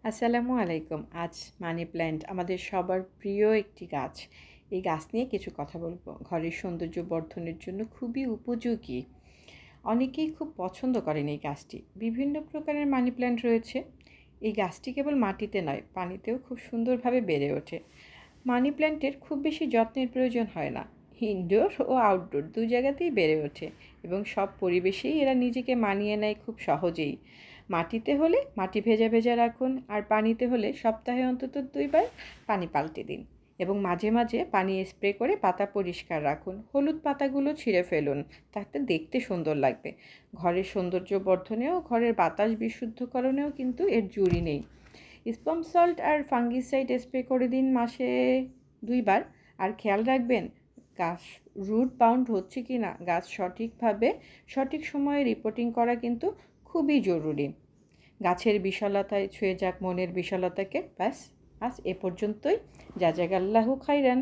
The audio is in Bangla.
আসসালামু আলাইকুম। আজ মানি প্ল্যান্ট আমাদের সবার প্রিয় একটি গাছ। এই গাছ নিয়ে কিছু কথা বলবো। ঘরের সৌন্দর্য বর্ধনের জন্য খুবই উপযোগী। অনেকেই খুব পছন্দ করেন এই গাছটি। বিভিন্ন প্রকারের মানি প্ল্যান্ট রয়েছে। এই গাছটি কেবল মাটিতে নয়, পানিতেও খুব সুন্দরভাবে বেড়ে ওঠে। মানি প্ল্যান্টের খুব বেশি যত্নের প্রয়োজন হয় না। ইনডোর ও আউটডোর দুই জায়গাতেই বেড়ে ওঠে এবং সব পরিবেশেই এরা নিজেকে মানিয়ে নেয় খুব সহজেই। মাটিতে হলে মাটি ভেজা ভেজা রাখুন, আর পানিতে হলে সপ্তাহে অন্তত 2 বার পানি পাল্টে দিন এবং মাঝে মাঝে পানি স্প্রে করে পাতা পরিষ্কার রাখুন। হলুদ পাতাগুলো ছিঁড়ে ফেলুন, তাতে দেখতে সুন্দর লাগবে। ঘরের সৌন্দর্য বর্ধনেও, ঘরের বাতাস বিশুদ্ধকরণেও কিন্তু এর জুড়ি নেই। স্পাম সল্ট আর ফাঙ্গিসাইড স্প্রে করে দিন মাসে 2 বার। আর খেয়াল রাখবেন গাছ রুট বাউন্ড হচ্ছে কি না। গাছ সঠিকভাবে সঠিক সময়ে রিপোর্টিং করা কিন্তু খুবই জরুরি। গাছের বিশালতায় ছুঁয়ে যাক মনের বিশালতাকে। ব্যাস, আজ এ পর্যন্তই। জাযাকাল্লাহু খাইরান।